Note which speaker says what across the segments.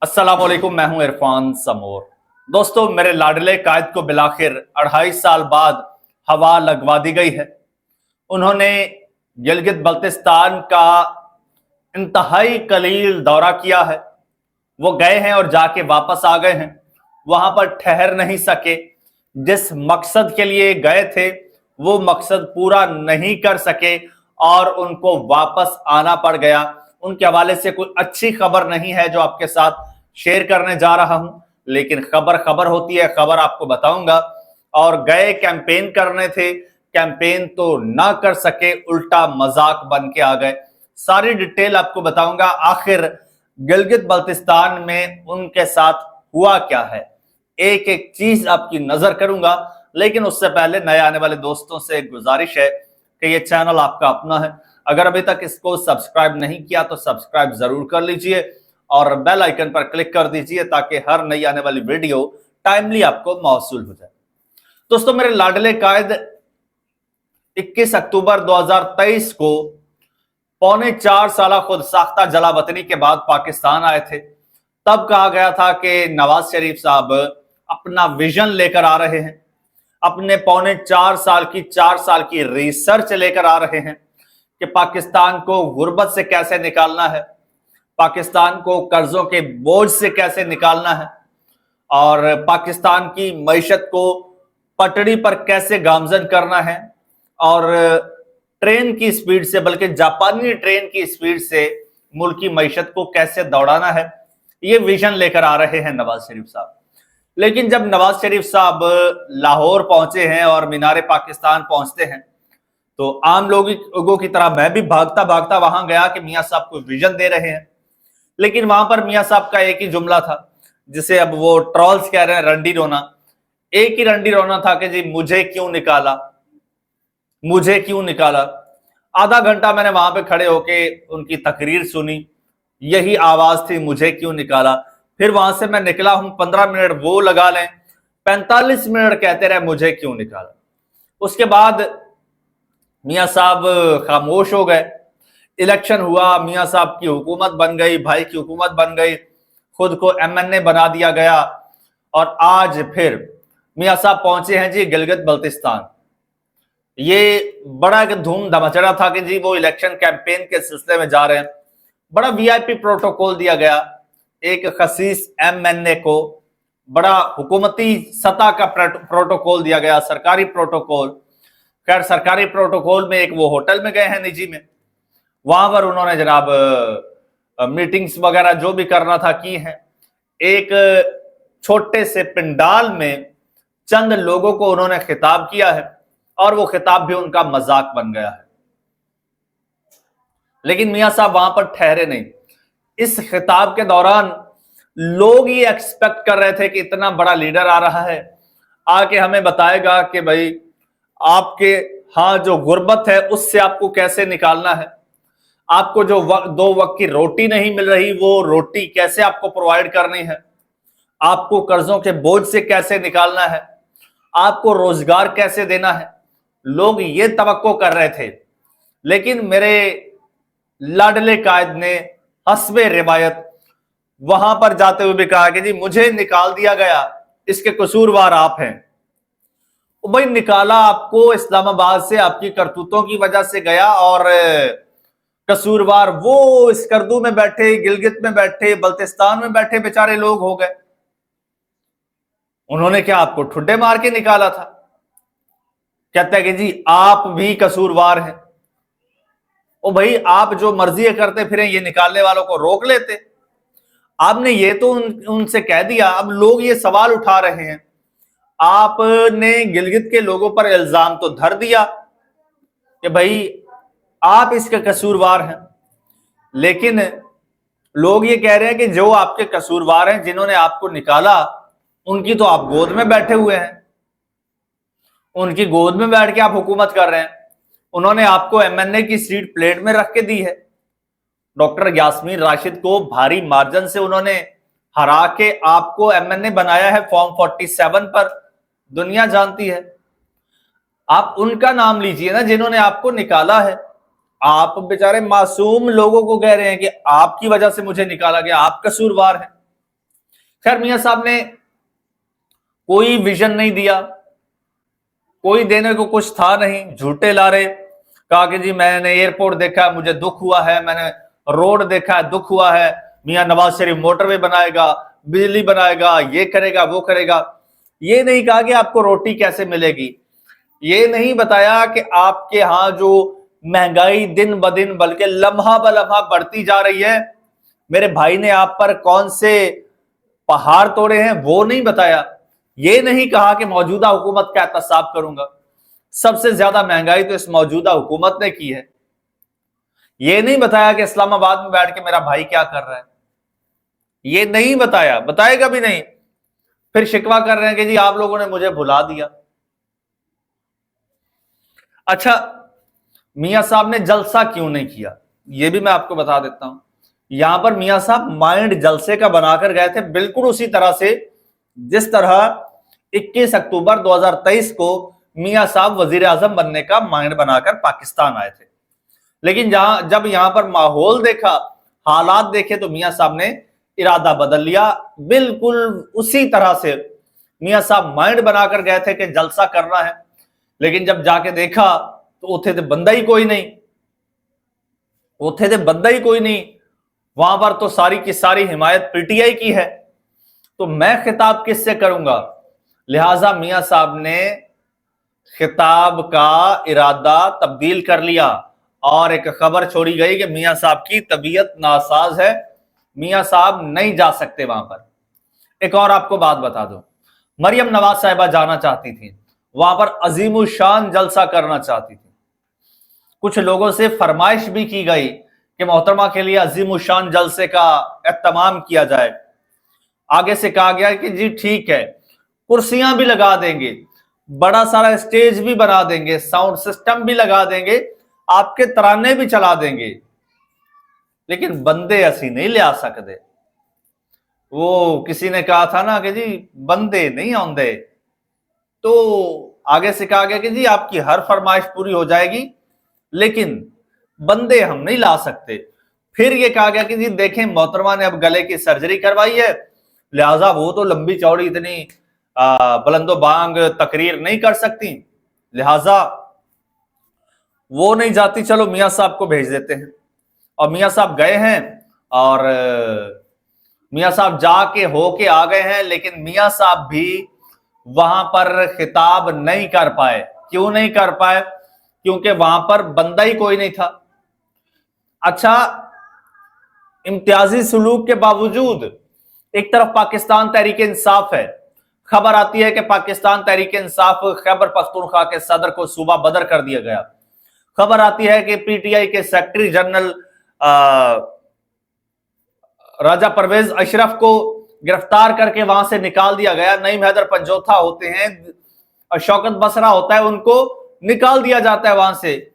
Speaker 1: अस्सलाम वालेकुम, मैं हूं इरफान समोर। दोस्तों, मेरे लाडले कायद को बिलाखिर 2.5 साल बाद हवा लगवा दी गई है। उन्होंने गिलगित बल्तिस्तान का इंतहाई कलील दौरा किया है। वो गए हैं और जाके वापस आ गए हैं। वहां पर ठहर नहीं सके। जिस मकसद के लिए गए थे वो मकसद पूरा नहीं कर सके और उनको वापस आना पड़ गया। उनके हवाले से कोई अच्छी खबर नहीं है जो आपके साथ शेयर करने जा रहा हूं, लेकिन खबर खबर होती है, खबर आपको बताऊंगा। और गए कैंपेन करने थे, कैंपेन तो ना कर सके, उल्टा मजाक बन के आ गए। सारी डिटेल आपको बताऊंगा। आखिर गिलगित बल्तिस्तान में उनके साथ हुआ क्या है, एक एक चीज आपकी नजर करूंगा। लेकिन उससे पहले नए आने वाले दोस्तों से एक गुजारिश है कि ये चैनल आपका अपना है। अगर अभी तक इसको सब्सक्राइब नहीं किया तो सब्सक्राइब जरूर कर लीजिए और बेल आइकन पर क्लिक कर दीजिए ताकि हर नई आने वाली वीडियो टाइमली आपको मौसूल हो जाए। दोस्तों, मेरे लाडले कायद 21 अक्टूबर 2023 को 3.25 साल खुद साख्ता जलावतनी के बाद पाकिस्तान आए थे। तब कहा गया था कि नवाज शरीफ साहब अपना विजन लेकर आ रहे हैं, अपने 4 साल की रिसर्च लेकर आ रहे हैं कि पाकिस्तान को गुर्बत से कैसे निकालना है, पाकिस्तान को कर्जों के बोझ से कैसे निकालना है और पाकिस्तान की मईशत को पटड़ी पर कैसे गामजन करना है और ट्रेन की स्पीड से, बल्कि जापानी ट्रेन की स्पीड से मुल्क की मईशत को कैसे दौड़ाना है। ये विजन लेकर आ रहे हैं नवाज शरीफ साहब। लेकिन जब नवाज शरीफ साहब लाहौर पहुंचे हैं और मीनार पाकिस्तान पहुंचते हैं तो आम लोगों की तरह मैं भी भागता भागता वहां गया कि मियां साहब को विजन दे रहे हैं। लेकिन वहां पर मियां साहब का एक ही जुमला था, जिसे अब वो ट्रॉल्स कह रहे हैं रंडी रोना। एक ही रंडी रोना था कि जी मुझे क्यों निकाला, मुझे क्यों निकाला। आधा घंटा मैंने वहां पे खड़े होके उनकी तकरीर सुनी, यही आवाज थी, मुझे क्यों निकाला। फिर वहां से मैं निकला हूं, 15 मिनट वो लगा लें, 45 मिनट कहते रहे मुझे क्यों निकाला। उसके बाद मियां साहब खामोश हो गए। इलेक्शन हुआ, मियां साहब की हुकूमत बन गई, भाई की हुकूमत बन गई, खुद को एमएनए बना दिया गया और आज फिर मियां साहब पहुंचे हैं जी गिलगित बल्तिस्तान। ये बड़ा एक धूम धमाचड़ा था कि जी वो इलेक्शन कैंपेन के सिलसिले में जा रहे हैं। बड़ा वीआईपी प्रोटोकॉल दिया गया, एक खसीस एमएनए को बड़ा हुकूमती सतह का प्रोटोकॉल दिया गया, सरकारी प्रोटोकॉल। खैर, सरकारी प्रोटोकॉल में एक वो होटल में गए हैं निजी में, वहां पर उन्होंने जनाब मीटिंग्स वगैरह जो भी करना था की हैं। एक छोटे से पंडाल में चंद लोगों को उन्होंने खिताब किया है और वो खिताब भी उनका मजाक बन गया है। लेकिन मियां साहब वहां पर ठहरे नहीं। इस खिताब के दौरान लोग ये एक्सपेक्ट कर रहे थे कि इतना बड़ा लीडर आ रहा है, आके हमें बताएगा कि भाई आपके हाँ जो गुर्बत है उससे आपको कैसे निकालना है, आपको जो 2 वक्त की रोटी नहीं मिल रही वो रोटी कैसे आपको प्रोवाइड करनी है, आपको कर्जों के बोझ से कैसे निकालना है, आपको रोजगार कैसे देना है। लोग ये तवक्को कर रहे थे। लेकिन मेरे लाडले कायद ने हस्बे रिवायत वहां पर जाते हुए भी कहा कि जी मुझे निकाल दिया गया, इसके कसूरवार आप हैं। भाई, निकाला आपको इस्लामाबाद से आपकी करतूतों की वजह से गया और कसूरवार वो स्कर्दू में बैठे, गिलगित में बैठे, बल्तिस्तान में बैठे बेचारे लोग हो गए। उन्होंने क्या आपको ठुड्डे मार के निकाला था? कहते हैं कि जी आप भी कसूरवार हैं। ओ भाई, आप जो मर्जी करते फिर ये निकालने वालों को रोक लेते। आपने ये तो उनसे कह दिया। अब लोग ये सवाल उठा रहे हैं, आपने गिलगित के लोगों पर इल्जाम तो धर दिया कि भाई आप इसके कसूरवार हैं, लेकिन लोग ये कह रहे हैं कि जो आपके कसूरवार हैं, जिन्होंने आपको निकाला, उनकी तो आप गोद में बैठे हुए हैं, उनकी गोद में बैठ के आप हुकूमत कर रहे हैं। उन्होंने आपको एमएनए की सीट प्लेट में रख के दी है। डॉक्टर यास्मीन राशिद को भारी मार्जिन से उन्होंने हरा के आपको एमएनए बनाया है फॉर्म 47 पर, दुनिया जानती है। आप उनका नाम लीजिए ना जिन्होंने आपको निकाला है। आप बेचारे मासूम लोगों को कह रहे हैं कि आपकी वजह से मुझे निकाला गया, आप कसूरवार हैं। खैर मियां साहब ने कोई विजन नहीं दिया, कोई देने को कुछ था नहीं, झूठे लारे, कहा कि जी मैंने एयरपोर्ट देखा है मुझे दुख हुआ है, मैंने रोड देखा है दुख हुआ है, मियां नवाज शरीफ मोटरवे बनाएगा, बिजली बनाएगा, ये करेगा वो करेगा। ये नहीं कहा कि आपको रोटी कैसे मिलेगी, ये नहीं बताया कि आपके यहां जो महंगाई दिन ब दिन बल्कि लम्हा ब लम्हा बढ़ती जा रही है, मेरे भाई ने आप पर कौन से पहाड़ तोड़े हैं वो नहीं बताया। ये नहीं कहा कि मौजूदा हुकूमत का एहतसाब करूंगा, सबसे ज्यादा महंगाई तो इस मौजूदा हुकूमत ने की है। ये नहीं बताया कि इस्लामाबाद में बैठ के मेरा भाई क्या कर रहा है, ये नहीं बताया, बताएगा भी नहीं। फिर शिकवा कर रहे हैं कि जी आप लोगों ने मुझे भुला दिया। अच्छा, मियां साहब ने जलसा क्यों नहीं किया, यह भी मैं आपको बता देता हूं। यहां पर मियां साहब माइंड जलसे का बनाकर गए थे, बिल्कुल उसी तरह से जिस तरह 21 अक्टूबर 2023 को मियां साहब वजीर आजम बनने का माइंड बनाकर पाकिस्तान आए थे। लेकिन जब यहां पर माहौल देखा, हालात देखे, तो मियां साहब ने इरादा बदल लिया। बिल्कुल उसी तरह से मियां साहब माइंड बनाकर गए थे कि जलसा करना है, लेकिन जब जाके देखा तो उथे तो बंदा ही कोई नहीं, उथे तो बंदा ही कोई नहीं। वहां पर तो सारी की सारी हिमायत पीटीआई की है, तो मैं खिताब किससे करूंगा। लिहाजा मियां साहब ने खिताब का इरादा तब्दील कर लिया और एक खबर छोड़ी गई कि मियां साहब की तबीयत नासाज है, मियां साहब नहीं जा सकते वहां पर। एक और आपको बात बता दूं, मरियम नवाज साहिबा जाना चाहती थी वहां पर, अजीमुशान जलसा करना चाहती थी। कुछ लोगों से फरमाइश भी की गई कि मोहतरमा के लिए अजीमुशान जलसे का एहतमाम किया जाए। आगे से कहा गया कि जी ठीक है, कुर्सियां भी लगा देंगे, बड़ा सारा स्टेज भी बना देंगे, साउंड सिस्टम भी लगा देंगे, आपके तराने भी चला देंगे, लेकिन बंदे असी नहीं ले आ सकते। वो किसी ने कहा था ना कि जी बंदे नहीं आंदे, तो आगे से कहा गया कि जी आपकी हर फरमाइश पूरी हो जाएगी, लेकिन बंदे हम नहीं ला सकते। फिर ये कहा गया कि जी देखें मोहतरमा ने अब गले की सर्जरी करवाई है, लिहाजा वो तो लंबी चौड़ी इतनी बुलंदो बांग तकरीर नहीं कर सकती, लिहाजा वो नहीं जाती, चलो मियां साहब को भेज देते हैं। और मियां साहब गए हैं और मियां साहब जाके होके आ गए हैं, लेकिन मियां साहब भी वहां पर खिताब नहीं कर पाए। क्यों नहीं कर पाए? क्योंकि वहां पर बंदा ही कोई नहीं था। अच्छा, इम्तियाजी सुलूक के बावजूद एक तरफ पाकिस्तान तहरीक इंसाफ है, खबर आती है कि पाकिस्तान तहरीक इंसाफ खैबर पख्तूनख्वा के सदर को सूबा बदर कर दिया गया। खबर आती है कि पीटीआई के सेक्रेटरी जनरल राजा परवेज अशरफ को गिरफ्तार करके वहां से निकाल दिया गया। नईम हैदर पंजोथा होते हैं और शौकत बसरा होता है, उनको निकाल दिया जाता है, वहां से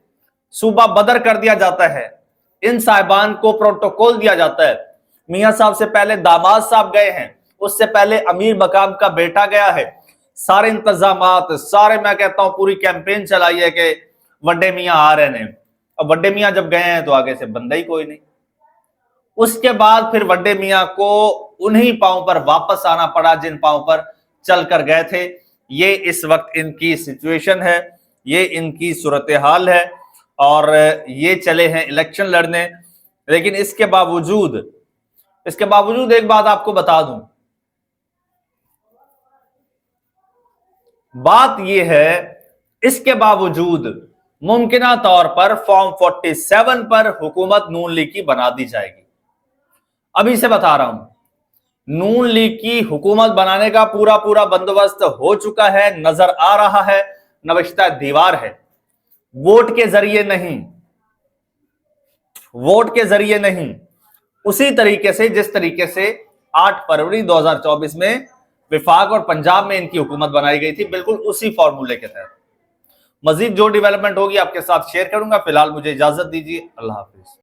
Speaker 1: सूबा बदर कर दिया जाता है। इन साहिबान को प्रोटोकॉल दिया जाता है। मियां साहब से पहले दामाद साहब गए हैं, उससे पहले अमीर मकाम का बेटा गया है। सारे इंतजामात, सारे मैं कहता हूं पूरी कैंपेन चलाई है कि वड्डे मियां आ रहे हैं। अब वड्डे मियां जब गए हैं तो आगे से बंदा ही कोई नहीं। उसके बाद फिर वड्डे मियां को उन्हीं पांव पर वापस आना पड़ा जिन पांव पर चल कर गए थे। ये इस वक्त इनकी सिचुएशन है, ये इनकी सूरत हाल है, और ये चले हैं इलेक्शन लड़ने। लेकिन इसके बावजूद एक बात आपको बता दूं, बात यह है, इसके बावजूद मुमकिना तौर पर फॉर्म 47 पर हुकूमत नून लीग की बना दी जाएगी। अभी से बता रहा हूं, नून लीग की हुकूमत बनाने का पूरा बंदोबस्त हो चुका है, नजर आ रहा है, नविश्ता दीवार है। वोट के जरिए नहीं, उसी तरीके से जिस तरीके से 8 फरवरी 2024 में विफाक और पंजाब में इनकी हुकूमत बनाई गई थी, बिल्कुल उसी फॉर्मूले के तहत। मजीद जो डेवलपमेंट होगी आपके साथ शेयर करूंगा। फिलहाल मुझे इजाजत दीजिए, अल्लाह हाफिज।